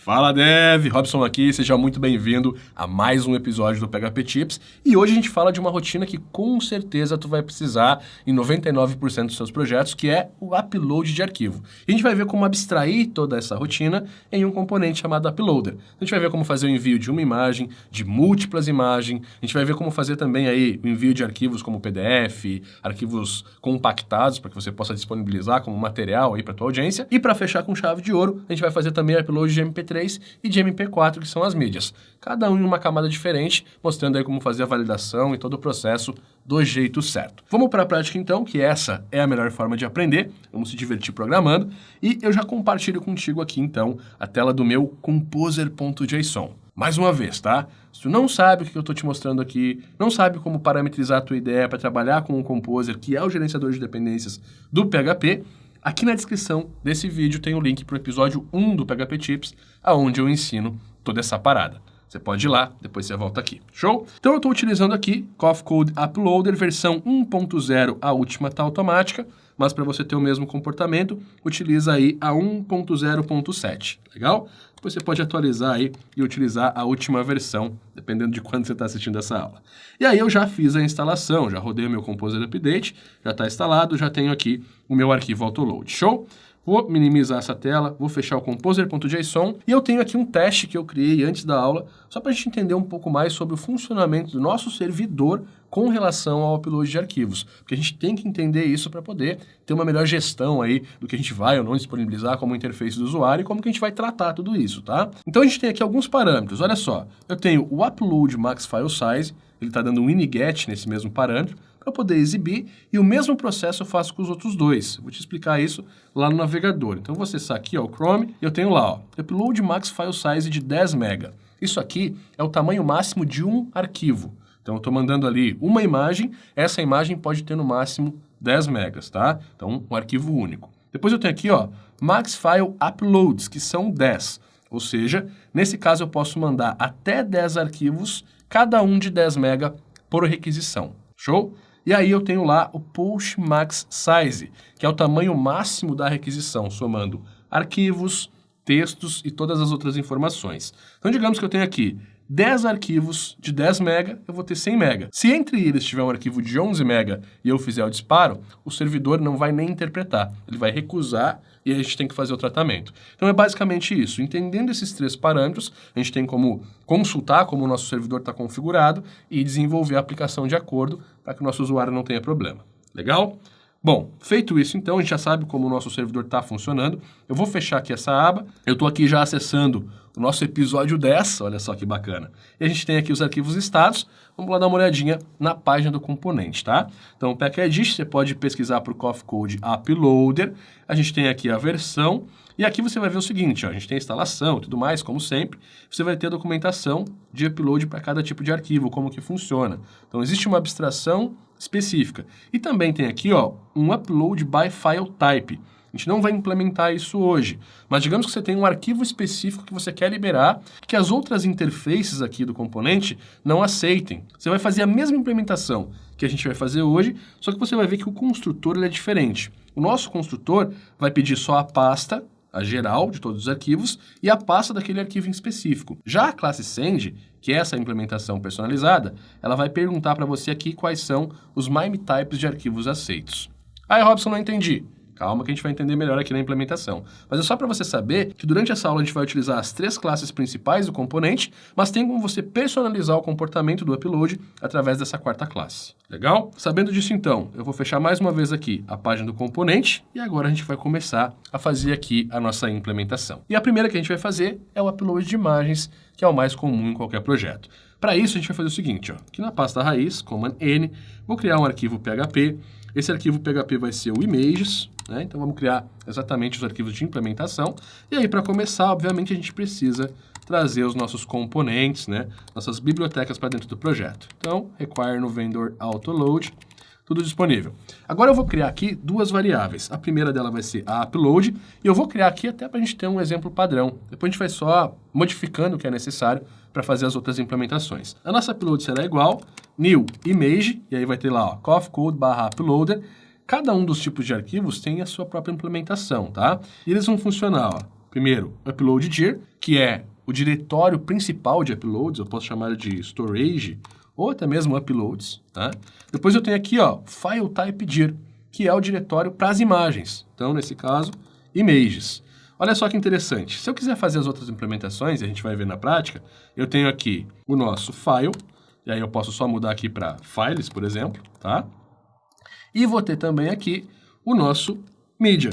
Fala Dev, Robson aqui, seja muito bem-vindo a mais um episódio do PHP Tips. E hoje a gente fala de uma rotina que com certeza tu vai precisar em 99% dos seus projetos, que é o upload de arquivo. E a gente vai ver como abstrair toda essa rotina em um componente chamado uploader. A gente vai ver como fazer o envio de uma imagem, de múltiplas imagens, a gente vai ver como fazer também aí o envio de arquivos como PDF, arquivos compactados para que você possa disponibilizar como material aí para tua audiência. E para fechar com chave de ouro, a gente vai fazer também upload de MP3 e de MP4, que são as mídias. Cada um em uma camada diferente, mostrando aí como fazer a validação e todo o processo do jeito certo. Vamos para a prática então, que essa é a melhor forma de aprender. Vamos se divertir programando. E eu já compartilho contigo aqui então a tela do meu composer.json. Mais uma vez, tá? Se tu não sabe o que eu estou te mostrando aqui, não sabe como parametrizar a tua ideia para trabalhar com o Composer, que é o gerenciador de dependências do PHP, aqui na descrição desse vídeo tem o link para o episódio 1 do PHP Tips, onde eu ensino toda essa parada. Você pode ir lá, depois você volta aqui. Show? Então eu estou utilizando aqui Coffee Code Uploader versão 1.0, a última tá automática, mas para você ter o mesmo comportamento, utiliza aí a 1.0.7. Legal? Depois você pode atualizar aí e utilizar a última versão, dependendo de quando você está assistindo essa aula. E aí eu já fiz a instalação, já rodei o meu Composer Update, já está instalado, já tenho aqui o meu arquivo autoload. Show? Vou minimizar essa tela, vou fechar o composer.json e eu tenho aqui um teste que eu criei antes da aula, só para a gente entender um pouco mais sobre o funcionamento do nosso servidor com relação ao upload de arquivos. Porque a gente tem que entender isso para poder ter uma melhor gestão aí do que a gente vai ou não disponibilizar como interface do usuário e como que a gente vai tratar tudo isso, tá? Então a gente tem aqui alguns parâmetros, olha só. Eu tenho o upload max file size, ele está dando um iniget nesse mesmo parâmetro, para poder exibir, e o mesmo processo eu faço com os outros dois. Vou te explicar isso lá no navegador. Então, eu vou acessar aqui, ó, o Chrome, e eu tenho lá, ó, Upload Max File Size de 10 MB. Isso aqui é o tamanho máximo de um arquivo. Então, eu estou mandando ali uma imagem, essa imagem pode ter no máximo 10 megas, tá? Então, um arquivo único. Depois eu tenho aqui, ó, Max File Uploads, que são 10. Ou seja, nesse caso eu posso mandar até 10 arquivos, cada um de 10 MB por requisição. Show? E aí eu tenho lá o Push Max Size, que é o tamanho máximo da requisição, somando arquivos, textos e todas as outras informações. Então, digamos que eu tenho aqui 10 arquivos de 10 MB, eu vou ter 100 MB. Se entre eles tiver um arquivo de 11 MB e eu fizer o disparo, o servidor não vai nem interpretar. Ele vai recusar e a gente tem que fazer o tratamento. Então é basicamente isso. Entendendo esses três parâmetros, a gente tem como consultar como o nosso servidor está configurado e desenvolver a aplicação de acordo para que o nosso usuário não tenha problema. Legal? Bom, feito isso, então, a gente já sabe como o nosso servidor está funcionando. Eu vou fechar aqui essa aba. Eu estou aqui já acessando o nosso episódio 10, olha só que bacana. E a gente tem aqui os arquivos listados. Vamos lá dar uma olhadinha na página do componente, tá? Então, o package, você pode pesquisar por Coffee Code Uploader. A gente tem aqui a versão. E aqui você vai ver o seguinte, ó, a gente tem a instalação e tudo mais, como sempre. Você vai ter a documentação de upload para cada tipo de arquivo, como que funciona. Então, existe uma abstração específica. E também tem aqui, ó, um upload by file type. A gente não vai implementar isso hoje, mas digamos que você tem um arquivo específico que você quer liberar, que as outras interfaces aqui do componente não aceitem. Você vai fazer a mesma implementação que a gente vai fazer hoje, só que você vai ver que o construtor ele é diferente. O nosso construtor vai pedir só a pasta, a geral de todos os arquivos, e a pasta daquele arquivo em específico. Já a classe Send, que é essa implementação personalizada, ela vai perguntar para você aqui quais são os MIME types de arquivos aceitos. Aí, Robson, não entendi. Calma que a gente vai entender melhor aqui na implementação. Mas é só para você saber que durante essa aula a gente vai utilizar as três classes principais do componente, mas tem como você personalizar o comportamento do upload através dessa quarta classe. Legal? Sabendo disso então, eu vou fechar mais uma vez aqui a página do componente e agora a gente vai começar a fazer aqui a nossa implementação. E a primeira que a gente vai fazer é o upload de imagens, que é o mais comum em qualquer projeto. Para isso a gente vai fazer o seguinte, ó, aqui na pasta raiz, Command N, vou criar um arquivo PHP. Esse arquivo PHP vai ser o images, né? Então vamos criar exatamente os arquivos de implementação. E aí, para começar, obviamente, a gente precisa trazer os nossos componentes, né? Nossas bibliotecas para dentro do projeto. Então, require no vendor autoload, tudo disponível. Agora eu vou criar aqui duas variáveis. A primeira dela vai ser a upload, e eu vou criar aqui até para a gente ter um exemplo padrão. Depois a gente vai só modificando o que é necessário para fazer as outras implementações. A nossa upload será igual new image, e aí vai ter lá, ó, Coffee Code /uploader. Cada um dos tipos de arquivos tem a sua própria implementação, tá? E eles vão funcionar, ó. Primeiro, upload dir, que é o diretório principal de uploads, eu posso chamar de storage, ou até mesmo uploads, tá? Depois eu tenho aqui, ó, file type dir, que é o diretório para as imagens. Então, nesse caso, images. Olha só que interessante. Se eu quiser fazer as outras implementações, e a gente vai ver na prática, eu tenho aqui o nosso file, e aí eu posso só mudar aqui para files, por exemplo, tá? E vou ter também aqui o nosso media.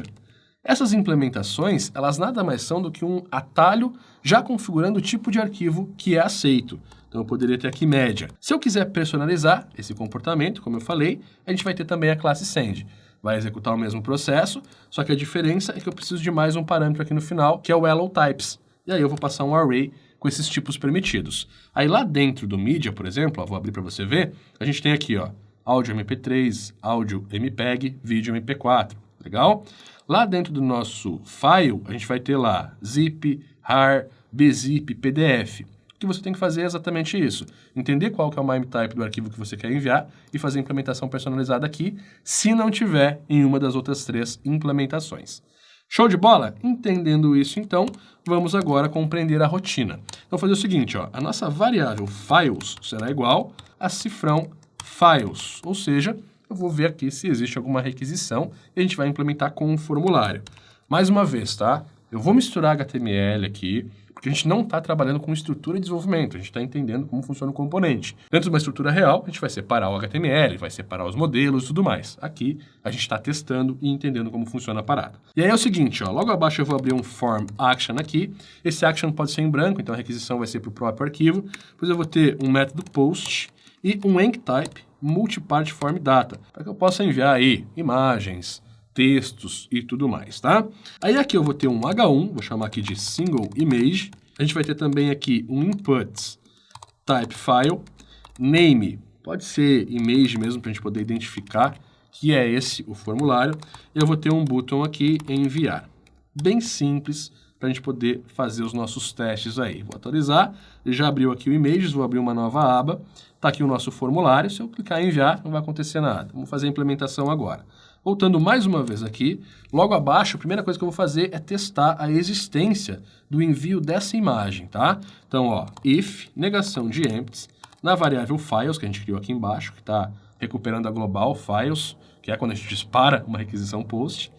Essas implementações, elas nada mais são do que um atalho já configurando o tipo de arquivo que é aceito. Então, eu poderia ter aqui média. Se eu quiser personalizar esse comportamento, como eu falei, a gente vai ter também a classe send. Vai executar o mesmo processo, só que a diferença é que eu preciso de mais um parâmetro aqui no final, que é o allow types. E aí eu vou passar um array com esses tipos permitidos. Aí lá dentro do media, por exemplo, ó, vou abrir para você ver, a gente tem aqui, ó, áudio MP3, áudio MPEG, vídeo MP4. Legal? Lá dentro do nosso file, a gente vai ter lá zip, rar, bzip, pdf. O que você tem que fazer é exatamente isso. Entender qual que é o MIME type do arquivo que você quer enviar e fazer a implementação personalizada aqui, se não tiver em uma das outras 3 implementações. Show de bola? Entendendo isso, então, vamos agora compreender a rotina. Então, fazer o seguinte, ó, a nossa variável files será igual a cifrão files, ou seja, eu vou ver aqui se existe alguma requisição e a gente vai implementar com um formulário. Mais uma vez, tá? Eu vou misturar HTML aqui, porque a gente não está trabalhando com estrutura de desenvolvimento, a gente está entendendo como funciona o componente. Dentro de uma estrutura real, a gente vai separar o HTML, vai separar os modelos e tudo mais. Aqui, a gente está testando e entendendo como funciona a parada. E aí é o seguinte, ó, logo abaixo eu vou abrir um form action aqui. Esse action pode ser em branco, então a requisição vai ser para o próprio arquivo. Depois eu vou ter um método post e um enctype multipart form data, para que eu possa enviar aí imagens, textos e tudo mais, tá? Aí aqui eu vou ter um H1, vou chamar aqui de single image. A gente vai ter também aqui um inputs type file, name, pode ser image mesmo para a gente poder identificar que é esse o formulário. E eu vou ter um button aqui enviar. Bem simples para a gente poder fazer os nossos testes aí. Vou atualizar, ele já abriu aqui o images, vou abrir uma nova aba. Está aqui o nosso formulário, se eu clicar em enviar, não vai acontecer nada. Vamos fazer a implementação agora. Voltando mais uma vez aqui, logo abaixo, a primeira coisa que eu vou fazer é testar a existência do envio dessa imagem, tá? Então, ó, if, negação de empties, na variável files, que a gente criou aqui embaixo, que está recuperando a global files, que é quando a gente dispara uma requisição post.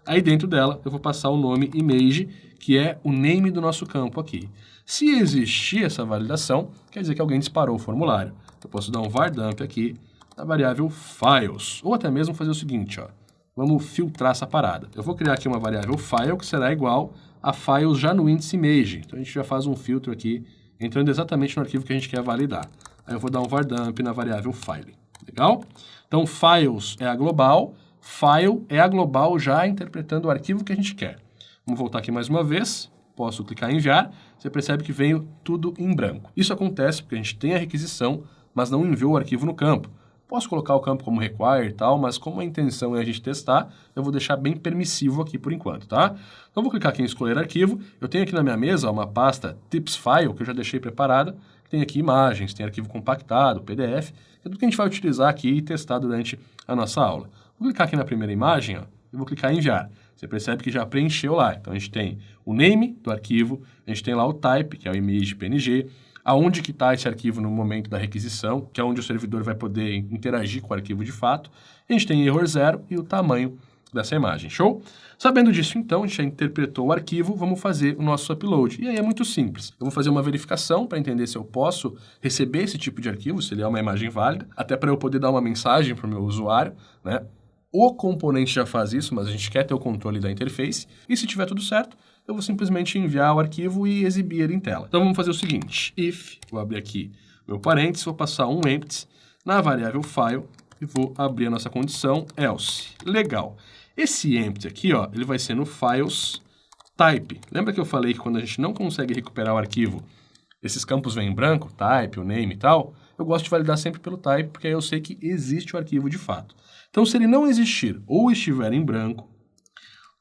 Aí dentro dela, eu vou passar o nome image, que é o name do nosso campo aqui. Se existir essa validação, quer dizer que alguém disparou o formulário. Eu posso dar um var dump aqui da variável files, ou até mesmo fazer o seguinte, ó, vamos filtrar essa parada. Eu vou criar aqui uma variável file que será igual a files já no índice image. Então a gente já faz um filtro aqui, entrando exatamente no arquivo que a gente quer validar. Aí eu vou dar um var dump na variável file. Legal? Então files é a global, file é a global já interpretando o arquivo que a gente quer. Vamos voltar aqui mais uma vez. Posso clicar em enviar, você percebe que veio tudo em branco. Isso acontece porque a gente tem a requisição, mas não enviou o arquivo no campo. Posso colocar o campo como require e tal, mas como a intenção é a gente testar, eu vou deixar bem permissivo aqui por enquanto, tá? Então, vou clicar aqui em escolher arquivo. Eu tenho aqui na minha mesa uma pasta tips file, que eu já deixei preparada, que tem aqui imagens, tem arquivo compactado, PDF, que é tudo que a gente vai utilizar aqui e testar durante a nossa aula. Vou clicar aqui na primeira imagem, ó, e vou clicar em enviar. Você percebe que já preencheu lá. Então, a gente tem o name do arquivo, a gente tem lá o type, que é o image PNG, aonde que está esse arquivo no momento da requisição, que é onde o servidor vai poder interagir com o arquivo de fato. A gente tem error 0 e o tamanho dessa imagem. Show? Sabendo disso, então, a gente já interpretou o arquivo, vamos fazer o nosso upload. E aí é muito simples. Eu vou fazer uma verificação para entender se eu posso receber esse tipo de arquivo, se ele é uma imagem válida, até para eu poder dar uma mensagem para o meu usuário, né? O componente já faz isso, mas a gente quer ter o controle da interface. E se tiver tudo certo, eu vou simplesmente enviar o arquivo e exibir ele em tela. Então vamos fazer o seguinte, if, vou abrir aqui meu parênteses, vou passar um empty na variável file e vou abrir a nossa condição else. Legal. Esse empty aqui, ó, ele vai ser no files type. Lembra que eu falei que quando a gente não consegue recuperar o arquivo, esses campos vêm em branco, type, o name e tal? Eu gosto de validar sempre pelo type, porque aí eu sei que existe o arquivo de fato. Então, se ele não existir ou estiver em branco,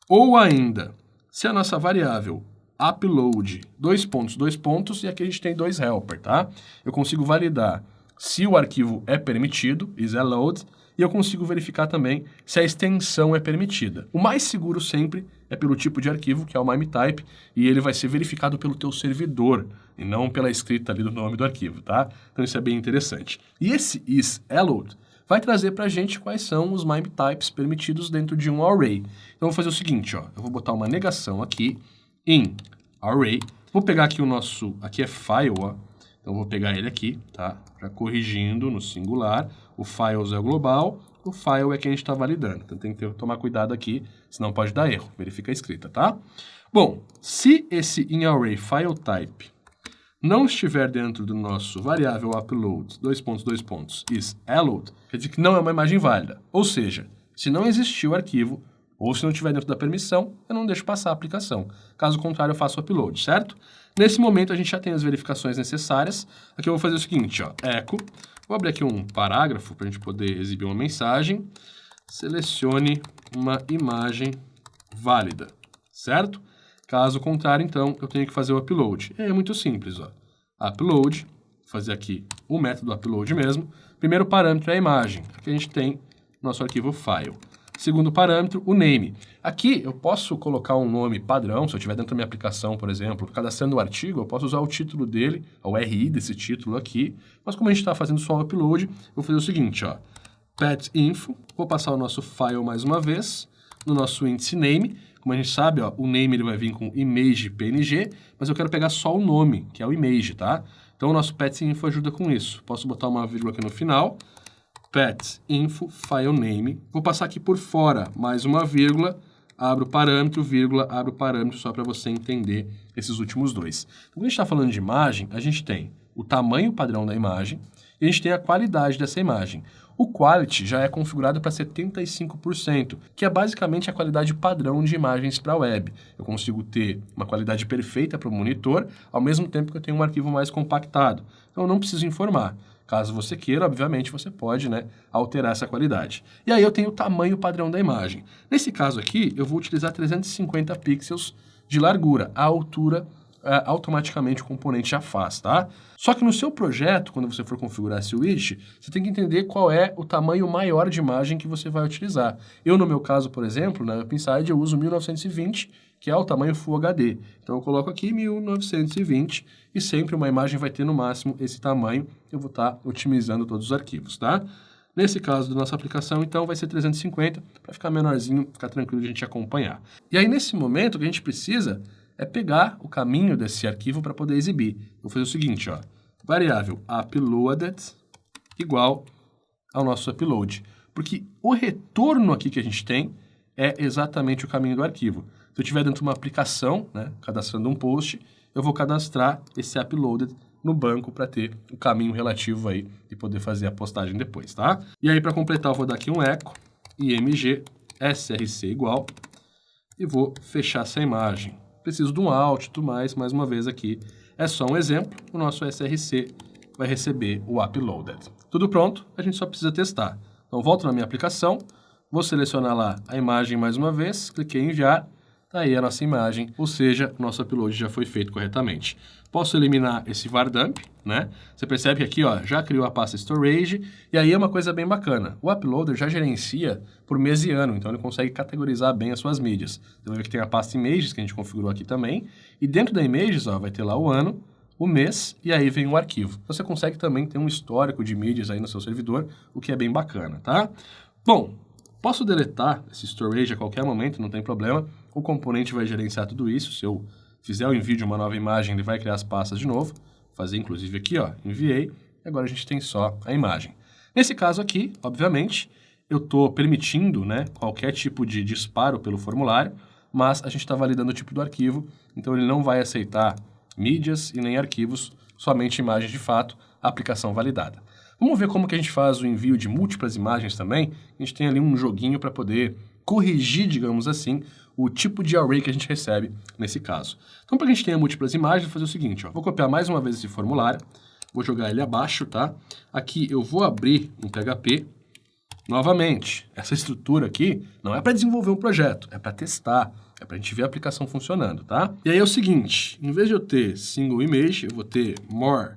ou ainda, se a nossa variável upload, dois pontos, e aqui a gente tem dois helper, tá? Eu consigo validar se o arquivo é permitido, is allowed, e eu consigo verificar também se a extensão é permitida. O mais seguro sempre é pelo tipo de arquivo, que é o MIME-type, e ele vai ser verificado pelo teu servidor, e não pela escrita ali do nome do arquivo, tá? Então isso é bem interessante. E esse isAllowed vai trazer pra gente quais são os MIME-types permitidos dentro de um array. Então eu vou fazer o seguinte, ó, eu vou botar uma negação aqui, in array, vou pegar aqui o nosso, aqui é file, ó, então eu vou pegar ele aqui, tá? Já corrigindo no singular, o files é o global, o file é quem a gente está validando. Então tem que tomar cuidado aqui, senão pode dar erro. Verifica a escrita, tá? Bom, se esse inArray file type não estiver dentro do nosso variável upload, isAllowed, quer dizer que não é uma imagem válida. Ou seja, se não existir o arquivo, ou se não estiver dentro da permissão, eu não deixo passar a aplicação. Caso contrário, eu faço o upload, certo? Nesse momento, a gente já tem as verificações necessárias. Aqui eu vou fazer o seguinte, ó, echo, vou abrir aqui um parágrafo para a gente poder exibir uma mensagem. Selecione uma imagem válida, certo? Caso contrário, então, eu tenho que fazer o upload. E aí é muito simples, ó. Upload, vou fazer aqui o método upload mesmo. Primeiro parâmetro é a imagem. Aqui a gente tem nosso arquivo file. Segundo parâmetro, o name. Aqui eu posso colocar um nome padrão, se eu estiver dentro da minha aplicação, por exemplo, cadastrando o artigo, eu posso usar o título dele, o RI desse título aqui, mas como a gente está fazendo só o upload, eu vou fazer o seguinte, ó, path.info, vou passar o nosso file mais uma vez, no nosso índice name, como a gente sabe, ó, o name ele vai vir com image PNG, mas eu quero pegar só o nome, que é o image, tá? Então o nosso path.info ajuda com isso. Posso botar uma vírgula aqui no final, path.info, file name. Vou passar aqui por fora mais uma vírgula, abro o parâmetro, vírgula, abro o parâmetro, só para você entender esses últimos dois. Então, quando a gente está falando de imagem, a gente tem o tamanho padrão da imagem e a gente tem a qualidade dessa imagem. O quality já é configurado para 75%, que é basicamente a qualidade padrão de imagens para a web. Eu consigo ter uma qualidade perfeita para o monitor, ao mesmo tempo que eu tenho um arquivo mais compactado. Então eu não preciso informar. Caso você queira, obviamente, você pode, né, alterar essa qualidade. E aí eu tenho o tamanho padrão da imagem. Nesse caso aqui, eu vou utilizar 350 pixels de largura. A altura, automaticamente o componente já faz, tá? Só que no seu projeto, quando você for configurar esse widget, você tem que entender qual é o tamanho maior de imagem que você vai utilizar. Eu, no meu caso, por exemplo, na OpenSide, eu uso 1920, que é o tamanho Full HD. Então eu coloco aqui 1920 e sempre uma imagem vai ter no máximo esse tamanho. Eu vou estar otimizando todos os arquivos, tá? Nesse caso da nossa aplicação, então, vai ser 350, para ficar menorzinho, ficar tranquilo de a gente acompanhar. E aí, nesse momento, o que a gente precisa é pegar o caminho desse arquivo para poder exibir. Eu vou fazer o seguinte, ó, variável uploaded igual ao nosso upload. Porque o retorno aqui que a gente tem é exatamente o caminho do arquivo. Se eu estiver dentro de uma aplicação, né, cadastrando um post, eu vou cadastrar esse uploaded no banco para ter o caminho relativo aí e poder fazer a postagem depois, tá? E aí, para completar, eu vou dar aqui um echo, img, src igual, e vou fechar essa imagem. Preciso de um alt e tudo mais uma vez aqui. É só um exemplo, o nosso src vai receber o uploaded. Tudo pronto, a gente só precisa testar. Então, volto na minha aplicação, vou selecionar lá a imagem mais uma vez, cliquei em enviar, tá aí a nossa imagem, ou seja, o nosso upload já foi feito corretamente. Posso eliminar esse vardump, né? Você percebe que aqui, ó, já criou a pasta storage, e aí é uma coisa bem bacana. O uploader já gerencia por mês e ano, então ele consegue categorizar bem as suas mídias. Você vai ver que tem a pasta images, que a gente configurou aqui também, e dentro da images, ó, vai ter lá o ano, o mês, e aí vem o arquivo. Você consegue também ter um histórico de mídias aí no seu servidor, o que é bem bacana, tá? Bom, posso deletar esse storage a qualquer momento, não tem problema. O componente vai gerenciar tudo isso. Se eu fizer o envio de uma nova imagem, ele vai criar as pastas de novo. Vou fazer inclusive aqui, ó, enviei. E agora a gente tem só a imagem. Nesse caso aqui, obviamente, eu estou permitindo, né, qualquer tipo de disparo pelo formulário, mas a gente está validando o tipo do arquivo, então ele não vai aceitar mídias e nem arquivos, somente imagens de fato, aplicação validada. Vamos ver como que a gente faz o envio de múltiplas imagens também. A gente tem ali um joguinho para poder corrigir, digamos assim, o tipo de array que a gente recebe nesse caso. Então, para que a gente tenha múltiplas imagens, vou fazer o seguinte, ó, vou copiar mais uma vez esse formulário, vou jogar ele abaixo, tá? Aqui eu vou abrir um PHP. Novamente, essa estrutura aqui não é para desenvolver um projeto, é para testar, é para a gente ver a aplicação funcionando, tá? E aí é o seguinte, em vez de eu ter single image, eu vou ter more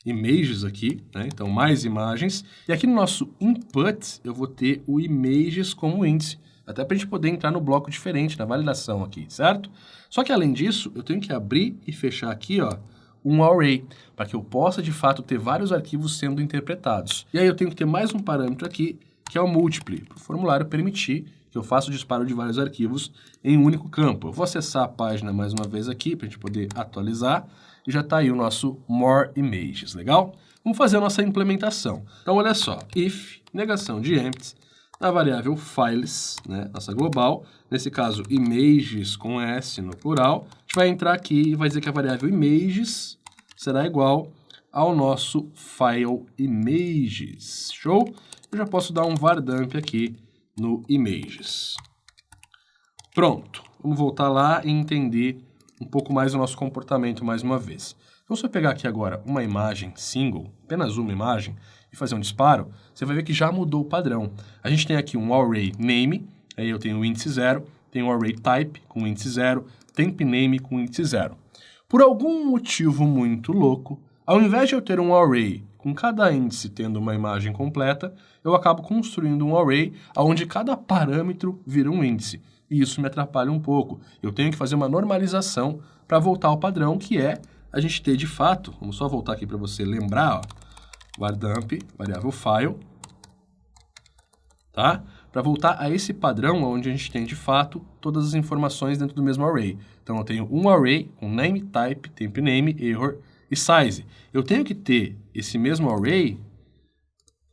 images aqui, né? Então, mais imagens. E aqui no nosso input, eu vou ter o images como índice, até para a gente poder entrar no bloco diferente, na validação aqui, certo? Só que, além disso, eu tenho que abrir e fechar aqui, ó, um array, para que eu possa, de fato, ter vários arquivos sendo interpretados. E aí eu tenho que ter mais um parâmetro aqui, que é o multiply, para o formulário permitir que eu faça o disparo de vários arquivos em um único campo. Eu vou acessar a página mais uma vez aqui, para a gente poder atualizar, e já está aí o nosso More Images, legal? Vamos fazer a nossa implementação. Então, olha só, if, negação de empty, na variável files, né, nossa global, nesse caso, images com S no plural, a gente vai entrar aqui e vai dizer que a variável images será igual ao nosso file images. Show? Eu já posso dar um var dump aqui no images. Pronto. Vamos voltar lá e entender um pouco mais o nosso comportamento mais uma vez. Então, se eu pegar aqui agora uma imagem single, apenas uma imagem, e fazer um disparo, você vai ver que já mudou o padrão. A gente tem aqui um array name, aí eu tenho o índice 0, tenho um array type com índice 0, temp name com índice 0. Por algum motivo muito louco, ao invés de eu ter um array com cada índice tendo uma imagem completa, eu acabo construindo um array onde cada parâmetro vira um índice. E isso me atrapalha um pouco. Eu tenho que fazer uma normalização para voltar ao padrão, que é a gente ter de fato, vamos só voltar aqui para você lembrar, ó, var dump, variável file, tá? Para voltar a esse padrão onde a gente tem, de fato, todas as informações dentro do mesmo array. Então, eu tenho um array com name, type, temp name, error e size. Eu tenho que ter esse mesmo array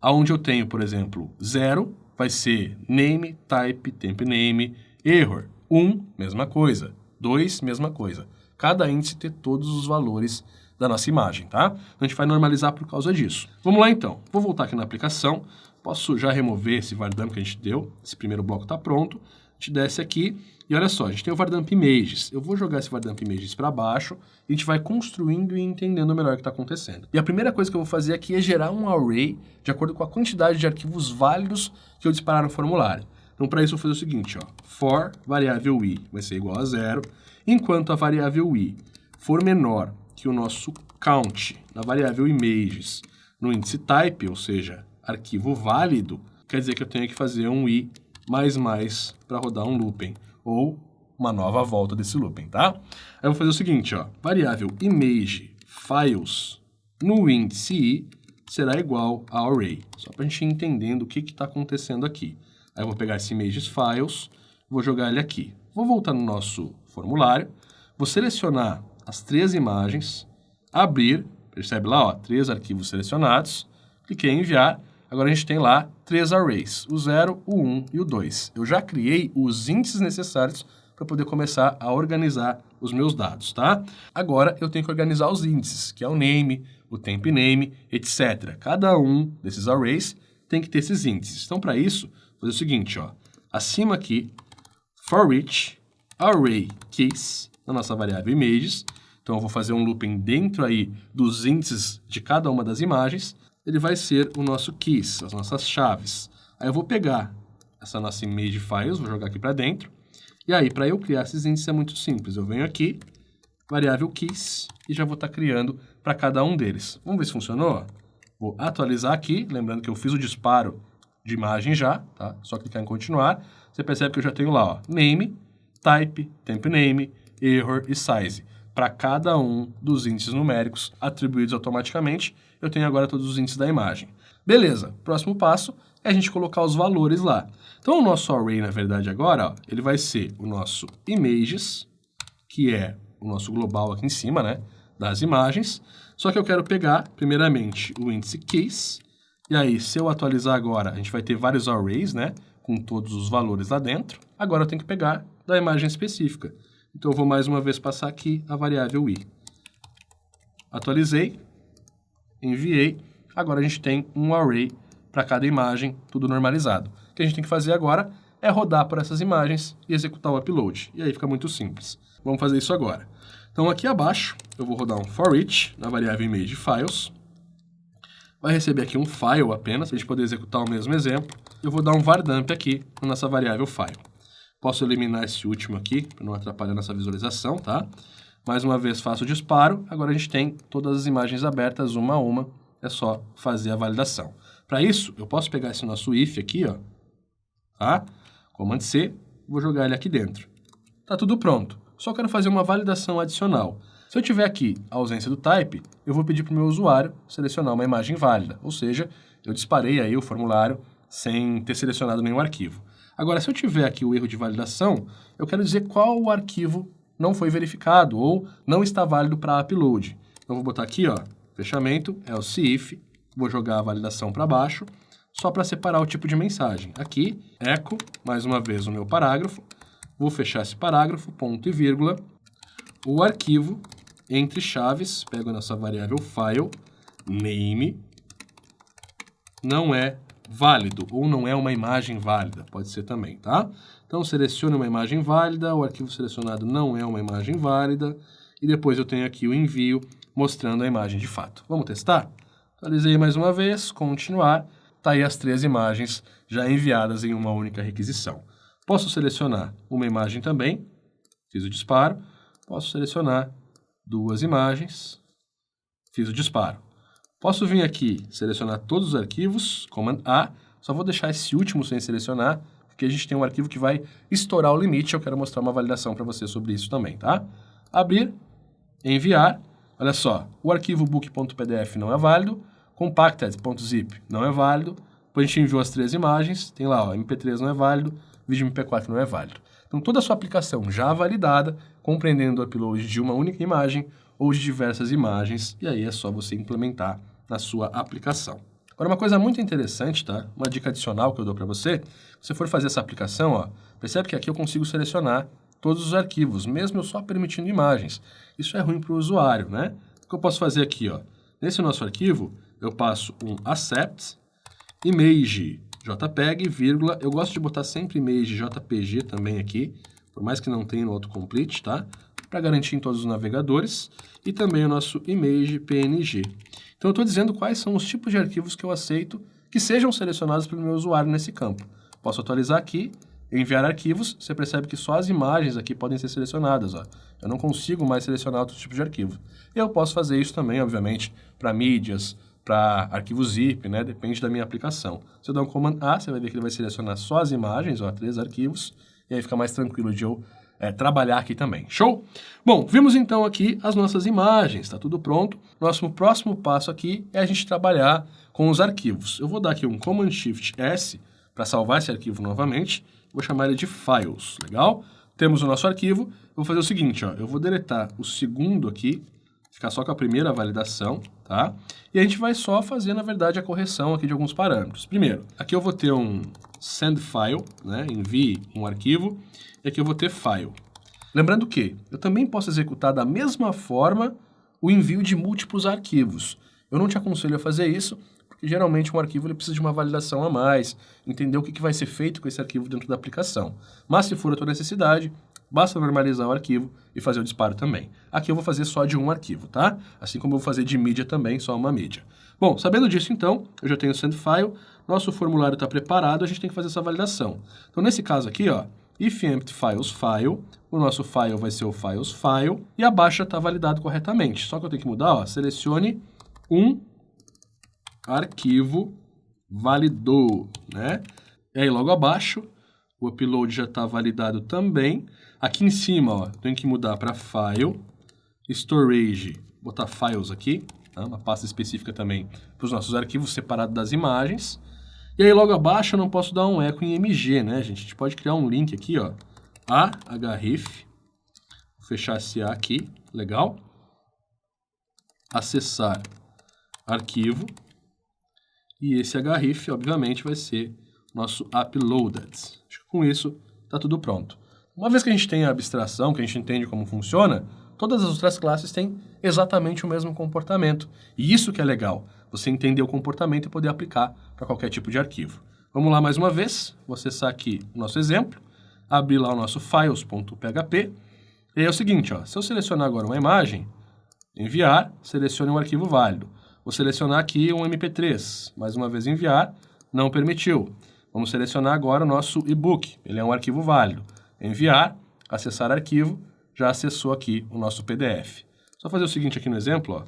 onde eu tenho, por exemplo, 0 vai ser name, type, temp name, error. 1, mesma coisa. 2, mesma coisa. Cada índice ter todos os valores da nossa imagem, tá? Então, a gente vai normalizar por causa disso. Vamos lá, então. Vou voltar aqui na aplicação. Posso já remover esse var dump que a gente deu. Esse primeiro bloco está pronto. A gente desce aqui e olha só, a gente tem o var dump images. Eu vou jogar esse var dump images para baixo e a gente vai construindo e entendendo melhor o que está acontecendo. E a primeira coisa que eu vou fazer aqui é gerar um array de acordo com a quantidade de arquivos válidos que eu disparar no formulário. Então, para isso, eu vou fazer o seguinte, ó. For variável i vai ser igual a 0, enquanto a variável i for menor que o nosso count na variável images no índice type, ou seja, arquivo válido, quer dizer que eu tenho que fazer um i mais para rodar um looping, ou uma nova volta desse looping, tá? Aí eu vou fazer o seguinte, ó, variável image files no índice i será igual a array, só para a gente ir entendendo o que está acontecendo aqui. Aí eu vou pegar esse images files, vou jogar ele aqui. Vou voltar no nosso formulário, vou selecionar as 3 imagens, abrir, percebe lá, ó, 3 arquivos selecionados, cliquei em enviar, agora a gente tem lá 3 arrays, o 0, o 1 e o 2. Eu já criei os índices necessários para poder começar a organizar os meus dados, tá? Agora eu tenho que organizar os índices, que é o name, o temp name, etc. Cada um desses arrays tem que ter esses índices. Então, para isso, vou fazer o seguinte, ó, acima aqui, for each array case, na nossa variável images. Então, eu vou fazer um looping dentro aí dos índices de cada uma das imagens. Ele vai ser o nosso keys, as nossas chaves. Aí eu vou pegar essa nossa image files, vou jogar aqui para dentro. E aí, para eu criar esses índices é muito simples. Eu venho aqui, variável keys, e já vou estar criando para cada um deles. Vamos ver se funcionou? Vou atualizar aqui, lembrando que eu fiz o disparo de imagem já, tá? Só clicar em continuar. Você percebe que eu já tenho lá, ó, name, type, temp name, error e size. Para cada um dos índices numéricos atribuídos automaticamente, eu tenho agora todos os índices da imagem. Beleza, próximo passo é a gente colocar os valores lá. Então, o nosso array, na verdade, agora, ó, ele vai ser o nosso images, que é o nosso global aqui em cima, né, das imagens. Só que eu quero pegar, primeiramente, o índice keys. E aí, se eu atualizar agora, a gente vai ter vários arrays, né, com todos os valores lá dentro. Agora eu tenho que pegar da imagem específica. Então, eu vou mais uma vez passar aqui a variável i. Atualizei, enviei. Agora a gente tem um array para cada imagem, tudo normalizado. O que a gente tem que fazer agora é rodar por essas imagens e executar o upload. E aí fica muito simples. Vamos fazer isso agora. Então, aqui abaixo, eu vou rodar um for each na variável image files. Vai receber aqui um file apenas, para a gente poder executar o mesmo exemplo. Eu vou dar um var dump aqui na nossa variável file. Posso eliminar esse último aqui, para não atrapalhar nossa visualização, tá? Mais uma vez faço o disparo, agora a gente tem todas as imagens abertas uma a uma, é só fazer a validação. Para isso, eu posso pegar esse nosso if aqui, ó, tá? Command C, vou jogar ele aqui dentro. Tá tudo pronto, só quero fazer uma validação adicional. Se eu tiver aqui a ausência do type, eu vou pedir para o meu usuário selecionar uma imagem válida, ou seja, eu disparei aí o formulário sem ter selecionado nenhum arquivo. Agora, se eu tiver aqui o erro de validação, eu quero dizer qual o arquivo não foi verificado ou não está válido para upload. Então, vou botar aqui, ó, fechamento, else if, vou jogar a validação para baixo, só para separar o tipo de mensagem. Aqui, echo, mais uma vez o meu parágrafo, vou fechar esse parágrafo, ponto e vírgula, o arquivo, entre chaves, pego a nossa variável file, name, não é válido, ou não é uma imagem válida, pode ser também, tá? Então, selecione uma imagem válida, o arquivo selecionado não é uma imagem válida, e depois eu tenho aqui o envio mostrando a imagem de fato. Vamos testar? Atualizei mais uma vez, continuar, tá aí as 3 imagens já enviadas em uma única requisição. Posso selecionar uma imagem também, fiz o disparo, posso selecionar 2 imagens, fiz o disparo. Posso vir aqui, selecionar todos os arquivos, Command A, só vou deixar esse último sem selecionar, porque a gente tem um arquivo que vai estourar o limite, eu quero mostrar uma validação para você sobre isso também, tá? Abrir, enviar, olha só, o arquivo book.pdf não é válido, compacted.zip não é válido, depois a gente enviou as 3 imagens, tem lá, ó, MP3 não é válido, vídeo MP4 não é válido. Então, toda a sua aplicação já validada, compreendendo o upload de uma única imagem ou de diversas imagens, e aí é só você implementar na sua aplicação. Agora, uma coisa muito interessante, tá? Uma dica adicional que eu dou para você, se você for fazer essa aplicação, ó, percebe que aqui eu consigo selecionar todos os arquivos, mesmo eu só permitindo imagens. Isso é ruim para o usuário, né? O que eu posso fazer aqui, ó? Nesse nosso arquivo, eu passo um accept, image JPEG, vírgula, eu gosto de botar sempre image JPG também aqui, por mais que não tenha no autocomplete, tá? Para garantir em todos os navegadores, e também o nosso image PNG. Então, eu estou dizendo quais são os tipos de arquivos que eu aceito que sejam selecionados pelo meu usuário nesse campo. Posso atualizar aqui, enviar arquivos, você percebe que só as imagens aqui podem ser selecionadas, ó. Eu não consigo mais selecionar outros tipos de arquivo. Eu posso fazer isso também, obviamente, para mídias, para arquivo zip, né? Depende da minha aplicação. Se eu der um Command A, você vai ver que ele vai selecionar só as imagens, ó, 3 arquivos, e aí fica mais tranquilo de eu trabalhar aqui também. Show? Bom, vimos então aqui as nossas imagens, está tudo pronto. Nosso próximo passo aqui é a gente trabalhar com os arquivos. Eu vou dar aqui um Command Shift S para salvar esse arquivo novamente. Vou chamar ele de Files, legal? Temos o nosso arquivo. Eu vou fazer o seguinte, ó, eu vou deletar o segundo aqui, ficar só com a primeira validação, tá? E a gente vai só fazer, na verdade, a correção aqui de alguns parâmetros. Primeiro, aqui eu vou ter um send file, né? Envie um arquivo, e aqui eu vou ter file. Lembrando que eu também posso executar da mesma forma o envio de múltiplos arquivos. Eu não te aconselho a fazer isso, porque geralmente um arquivo ele precisa de uma validação a mais, entender o que vai ser feito com esse arquivo dentro da aplicação. Mas se for a tua necessidade, basta normalizar o arquivo e fazer o disparo também. Aqui eu vou fazer só de um arquivo, tá? Assim como eu vou fazer de mídia também, só uma mídia. Bom, sabendo disso então, eu já tenho o send file, nosso formulário está preparado, a gente tem que fazer essa validação. Então nesse caso aqui, ó, if empty files file, o nosso file vai ser o files file, e a baixa está validado corretamente. Só que eu tenho que mudar, ó, selecione um arquivo validou, né? E aí logo abaixo, o upload já está validado também. Aqui em cima, ó, tenho que mudar para file, storage, botar files aqui, tá? Uma pasta específica também para os nossos arquivos separados das imagens. E aí logo abaixo eu não posso dar um eco em MG, né, gente? A gente pode criar um link aqui, ó, href, vou fechar esse A aqui, legal? Acessar arquivo, e esse href, obviamente, vai ser nosso uploaded. Acho que com isso está tudo pronto. Uma vez que a gente tem a abstração, que a gente entende como funciona, todas as outras classes têm exatamente o mesmo comportamento. E isso que é legal, você entender o comportamento e poder aplicar para qualquer tipo de arquivo. Vamos lá mais uma vez, vou acessar aqui o nosso exemplo, abrir lá o nosso files.php, e aí é o seguinte, ó, se eu selecionar agora uma imagem, enviar, selecione um arquivo válido. Vou selecionar aqui um MP3, mais uma vez enviar, não permitiu. Vamos selecionar agora o nosso e-book, ele é um arquivo válido. Enviar, acessar arquivo, já acessou aqui o nosso PDF. Só fazer o seguinte aqui no exemplo, ó,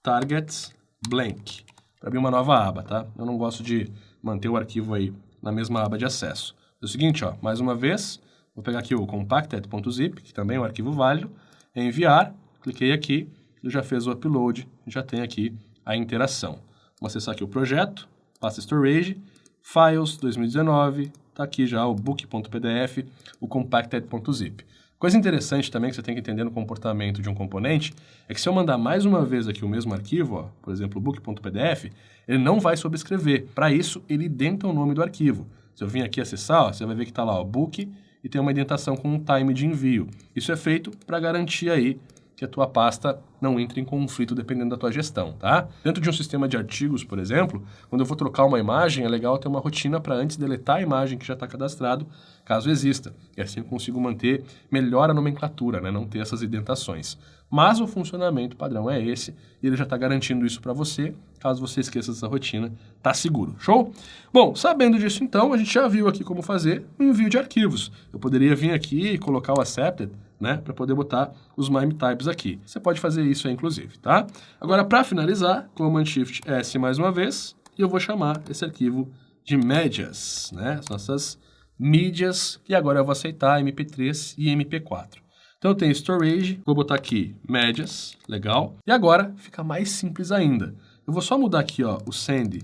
targets blank, para abrir uma nova aba, tá? Eu não gosto de manter o arquivo aí na mesma aba de acesso. É o seguinte, ó, mais uma vez, vou pegar aqui o compacted.zip, que também é um arquivo válido, enviar, cliquei aqui, ele já fez o upload, já tem aqui a interação. Vamos acessar aqui o projeto, pasta storage, files 2019, tá aqui já o book.pdf, o compacted.zip. Coisa interessante também que você tem que entender no comportamento de um componente é que se eu mandar mais uma vez aqui o mesmo arquivo, ó, por exemplo, o book.pdf, ele não vai sobrescrever. Para isso, ele identa o nome do arquivo. Se eu vim aqui acessar, ó, você vai ver que está lá, ó, book, e tem uma indentação com um time de envio. Isso é feito para garantir aí que a tua pasta não entre em conflito dependendo da tua gestão, tá? Dentro de um sistema de artigos, por exemplo, quando eu vou trocar uma imagem, é legal ter uma rotina para antes deletar a imagem que já está cadastrado, caso exista. E assim eu consigo manter melhor a nomenclatura, né? Não ter essas indentações. Mas o funcionamento padrão é esse, e ele já está garantindo isso para você. Caso você esqueça essa rotina, tá seguro. Show? Bom, sabendo disso então, a gente já viu aqui como fazer o envio de arquivos. Eu poderia vir aqui e colocar o accepted, né, para poder botar os MIME types aqui. Você pode fazer isso aí, inclusive, tá? Agora, para finalizar, Command Shift S mais uma vez, e eu vou chamar esse arquivo de médias, né, as nossas mídias, e agora eu vou aceitar MP3 e MP4. Então eu tenho storage, vou botar aqui médias, legal, e agora fica mais simples ainda. Eu vou só mudar aqui, ó, o send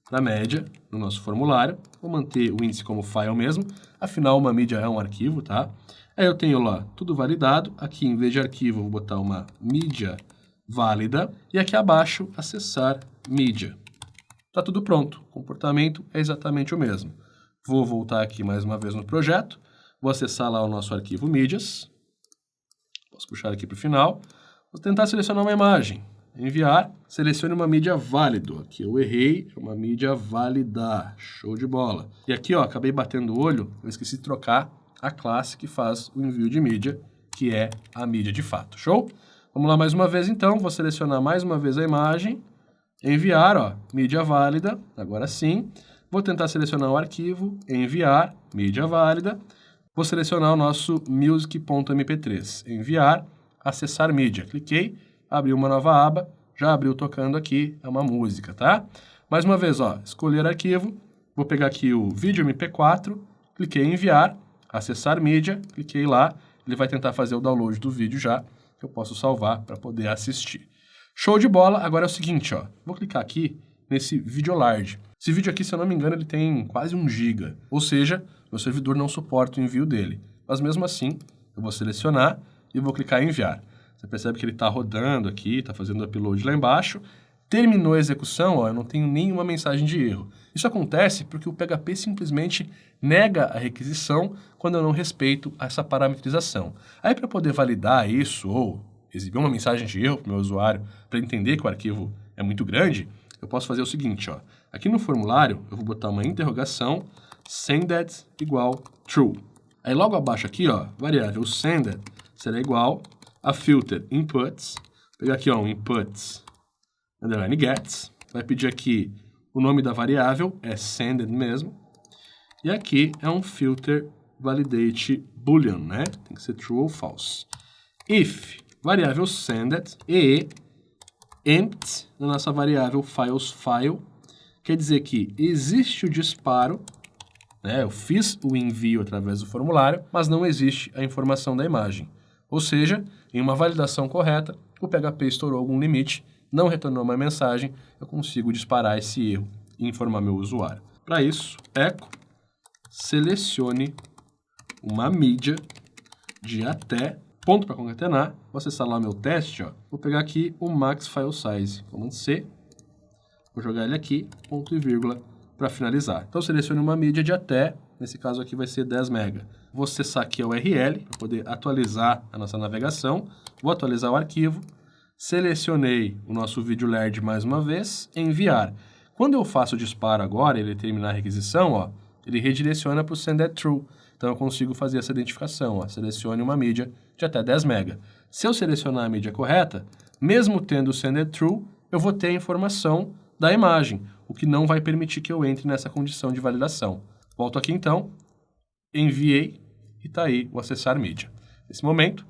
para média no nosso formulário, vou manter o índice como file mesmo, afinal uma mídia é um arquivo, tá? Aí eu tenho lá tudo validado, aqui em vez de arquivo eu vou botar uma mídia válida e aqui abaixo acessar mídia. Tá tudo pronto, o comportamento é exatamente o mesmo. Vou voltar aqui mais uma vez no projeto, vou acessar lá o nosso arquivo mídias, posso puxar aqui para o final, vou tentar selecionar uma imagem, enviar, selecione uma mídia válido, aqui eu errei, é uma mídia válida, show de bola. E aqui ó, acabei batendo o olho, eu esqueci de trocar a classe que faz o envio de mídia, que é a mídia de fato, show? Vamos lá mais uma vez então, vou selecionar mais uma vez a imagem, enviar, ó, mídia válida, agora sim, vou tentar selecionar o arquivo, enviar, mídia válida, vou selecionar o nosso music.mp3, enviar, acessar mídia, cliquei, abriu uma nova aba, já abriu tocando aqui, é uma música, tá? Mais uma vez, ó, escolher arquivo, vou pegar aqui o vídeo MP4, cliquei em enviar, acessar mídia, cliquei lá, ele vai tentar fazer o download do vídeo já, que eu posso salvar para poder assistir. Show de bola, agora é o seguinte, ó, vou clicar aqui nesse vídeo large. Esse vídeo aqui, se eu não me engano, ele tem quase 1 GB, ou seja, meu servidor não suporta o envio dele. Mas mesmo assim, eu vou selecionar e vou clicar em enviar. Você percebe que ele está rodando aqui, está fazendo upload lá embaixo. Terminou a execução, ó, eu não tenho nenhuma mensagem de erro. Isso acontece porque o PHP simplesmente nega a requisição quando eu não respeito essa parametrização. Aí para poder validar isso ou exibir uma mensagem de erro para o meu usuário para entender que o arquivo é muito grande, eu posso fazer o seguinte, ó. Aqui no formulário eu vou botar uma interrogação sended igual true. Aí logo abaixo aqui, ó, variável sended será igual a filter inputs. Vou pegar aqui, ó, um inputs underline gets, vai pedir aqui o nome da variável, é sended mesmo, e aqui é um filter validate boolean, né? Tem que ser true ou false. If variável sended e empty na nossa variável files file, quer dizer que existe o disparo, né? Eu fiz o envio através do formulário, mas não existe a informação da imagem. Ou seja, em uma validação correta, o PHP estourou algum limite, não retornou uma mensagem, eu consigo disparar esse erro e informar meu usuário. Para isso, echo selecione uma mídia de até, ponto para concatenar, vou acessar lá meu teste, ó, vou pegar aqui o max file size, Command C, vou jogar ele aqui, ponto e vírgula, para finalizar. Então selecione uma mídia de até, nesse caso aqui vai ser 10 MB. Vou acessar aqui a URL para poder atualizar a nossa navegação, vou atualizar o arquivo, selecionei o nosso vídeo LED mais uma vez, enviar. Quando eu faço o disparo agora, ele terminar a requisição, ó, ele redireciona para o sended true. Então eu consigo fazer essa identificação, ó, selecione uma mídia de até 10 MB. Se eu selecionar a mídia correta, mesmo tendo o sended true, eu vou ter a informação da imagem, o que não vai permitir que eu entre nessa condição de validação. Volto aqui então, enviei e está aí o acessar mídia. Nesse momento,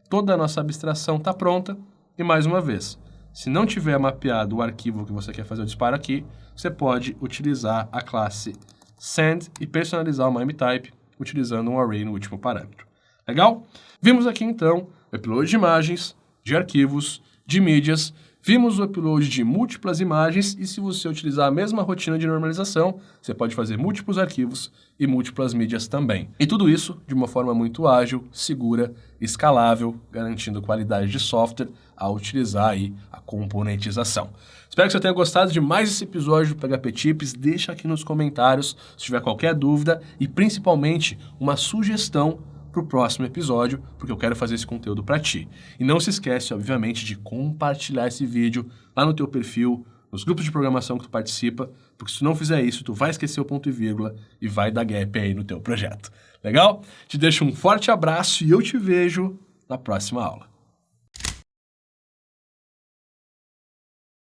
toda a nossa abstração está pronta. E mais uma vez, se não tiver mapeado o arquivo que você quer fazer o disparo aqui, você pode utilizar a classe send e personalizar o MIME-type utilizando um array no último parâmetro. Legal? Vimos aqui então o upload de imagens, de arquivos, de mídias, vimos o upload de múltiplas imagens e se você utilizar a mesma rotina de normalização, você pode fazer múltiplos arquivos e múltiplas mídias também. E tudo isso de uma forma muito ágil, segura, escalável, garantindo qualidade de software ao utilizar aí a componentização. Espero que você tenha gostado de mais esse episódio do PHP Tips. Deixa aqui nos comentários se tiver qualquer dúvida e principalmente uma sugestão para o próximo episódio, porque eu quero fazer esse conteúdo para ti. E não se esquece, obviamente, de compartilhar esse vídeo lá no teu perfil, nos grupos de programação que tu participa, porque se tu não fizer isso, tu vai esquecer o ponto e vírgula e vai dar gap aí no teu projeto. Legal? Te deixo um forte abraço e eu te vejo na próxima aula.